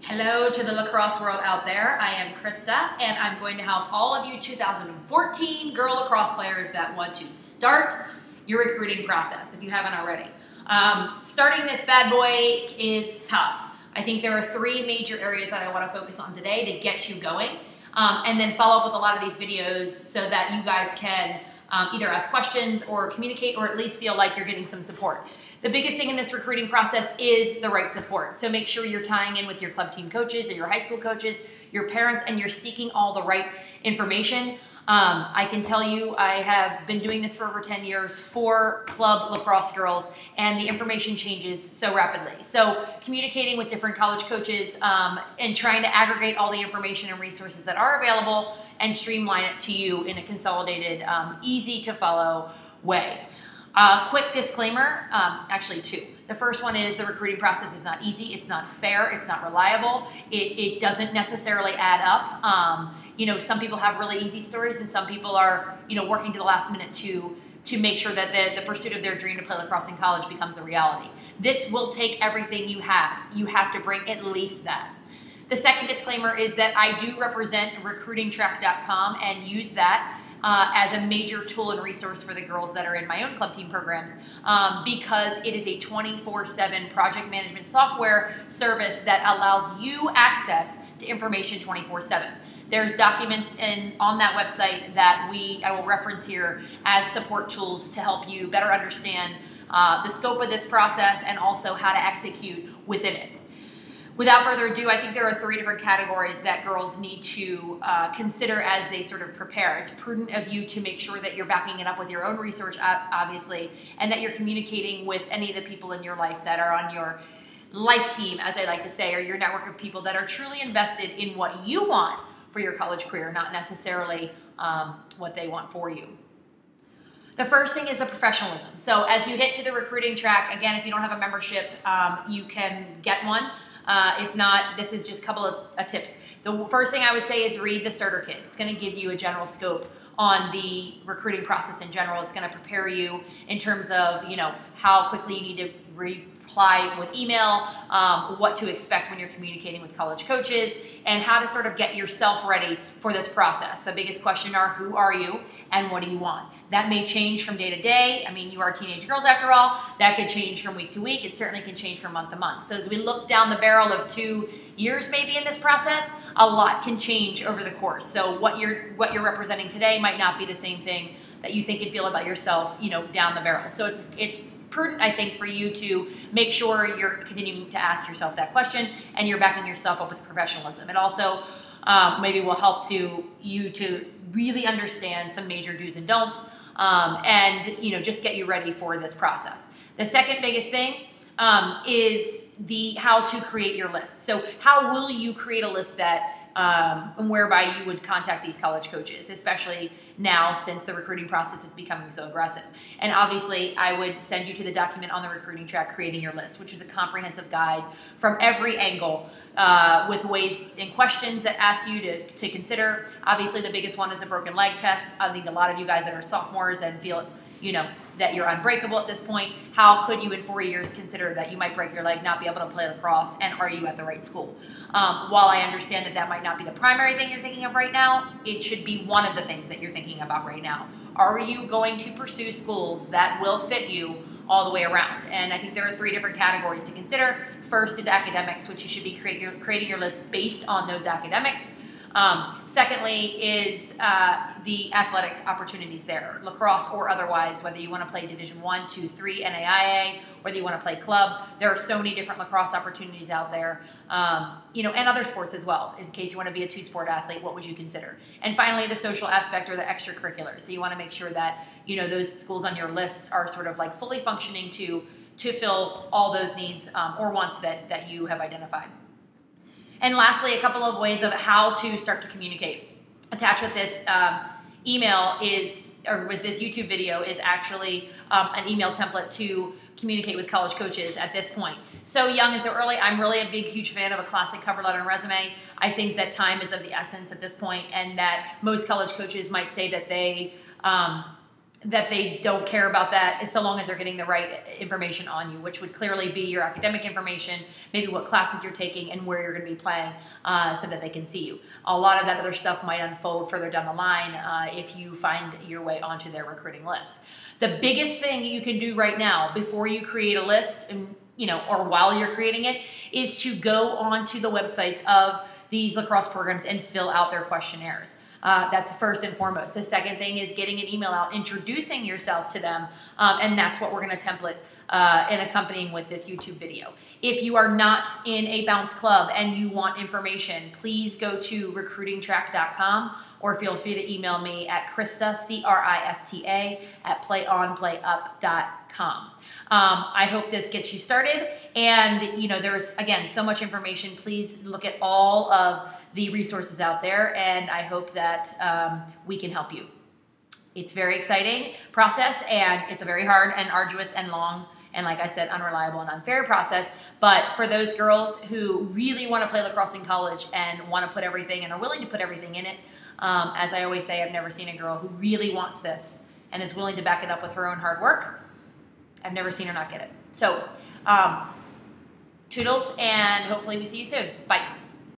Hello to the lacrosse world out there. I am Krista, and I'm going to help all of you 2014 girl lacrosse players that want to start your recruiting process, if you haven't already. Starting this bad boy is tough. I think there are three major areas that I want to focus on today to get you going, and then follow up with a lot of these videos so that you guys can either ask questions or communicate, or at least feel like you're getting some support. The biggest thing in this recruiting process is the right support. So make sure you're tying in with your club team coaches or your high school coaches, your parents, and you're seeking all the right information. I can tell you I have been doing this for over 10 years for club lacrosse girls, and the information changes so rapidly. So communicating with different college coaches and trying to aggregate all the information and resources that are available and streamline it to you in a consolidated, easy to follow way. Quick disclaimer, actually two. The first one is the recruiting process is not easy, it's not fair, it's not reliable, it doesn't necessarily add up. You know, some people have really easy stories, and some people are, you know, working to the last minute to make sure that the pursuit of their dream to play lacrosse in college becomes a reality. This will take everything you have. You have to bring at least that. The second disclaimer is that I do represent recruitingtrack.com and use that as a major tool and resource for the girls that are in my own club team programs, because it is a 24/7 project management software service that allows you access to information 24/7. There's documents on that website that I will reference here as support tools to help you better understand the scope of this process and also how to execute within it. Without further ado, I think there are three different categories that girls need to consider as they sort of prepare. It's prudent of you to make sure that you're backing it up with your own research, obviously, and that you're communicating with any of the people in your life that are on your life team, as I like to say, or your network of people that are truly invested in what you want for your college career, not necessarily what they want for you. The first thing is a professionalism. So as you hit to the recruiting track, again, if you don't have a membership, you can get one. If not, this is just a couple of tips. The first thing I would say is read the starter kit. It's going to give you a general scope on the recruiting process in general. It's going to prepare you in terms of, you know, how quickly you need to reply with email, what to expect when you're communicating with college coaches, and how to sort of get yourself ready for this process. The biggest question are, who are you and what do you want? That may change from day to day. I mean, you are teenage girls after all. That could change from week to week. It certainly can change from month to month. So as we look down the barrel of 2 years maybe in this process, a lot can change over the course. So what you're representing today might not be the same thing that you think and feel about yourself, you know, down the barrel. So it's prudent, I think, for you to make sure you're continuing to ask yourself that question and you're backing yourself up with professionalism. It also maybe will help you to really understand some major do's and don'ts, and, you know, just get you ready for this process. The second biggest thing is how to create your list. So how will you create a list that whereby you would contact these college coaches, especially now since the recruiting process is becoming so aggressive. And obviously, I would send you to the document on the recruiting track, Creating Your List, which is a comprehensive guide from every angle with ways and questions that ask you to consider. Obviously, the biggest one is a broken leg test. I think a lot of you guys that are sophomores and feel, you know, that you're unbreakable at this point, how could you in 4 years consider that you might break your leg, not be able to play lacrosse, and are you at the right school? While I understand that that might not be the primary thing you're thinking of right now, it should be one of the things that you're thinking about right now. Are you going to pursue schools that will fit you all the way around? And I think there are three different categories to consider. First is academics, which you should be creating your list based on those academics. Secondly is the athletic opportunities there, lacrosse or otherwise, whether you want to play Division 1, 2, 3, NAIA, whether you want to play club. There are so many different lacrosse opportunities out there, you know, and other sports as well. In case you want to be a two-sport athlete, what would you consider? And finally, the social aspect or the extracurriculars. So you want to make sure that, you know, those schools on your list are sort of like fully functioning to fill all those needs or wants that you have identified. And lastly, a couple of ways of how to start to communicate. Attached with this email or with this YouTube video is actually an email template to communicate with college coaches at this point. So young and so early, I'm really a big, huge fan of a classic cover letter and resume. I think that time is of the essence at this point, and that most college coaches might say that they that they don't care about that so long as they're getting the right information on you, which would clearly be your academic information, maybe what classes you're taking and where you're going to be playing, so that they can see you. A lot of that other stuff might unfold further down the line if you find your way onto their recruiting list. The biggest thing you can do right now before you create a list, and or while you're creating it, is to go onto the websites of these lacrosse programs and fill out their questionnaires. That's first and foremost. The second thing is getting an email out, introducing yourself to them, and that's what we're going to template and accompanying with this YouTube video. If you are not in a Bounce Club and you want information, please go to recruitingtrack.com or feel free to email me at Krista, Krista, at playonplayup.com. I hope this gets you started, and there's again so much information. Please look at all of the resources out there, and I hope that we can help you. It's a very exciting process, and it's a very hard and arduous and long and, like I said, unreliable and unfair process. But for those girls who really want to play lacrosse in college and want to put everything and are willing to put everything in it, as I always say, I've never seen a girl who really wants this and is willing to back it up with her own hard work. I've never seen her not get it. So, toodles, and hopefully we see you soon. Bye.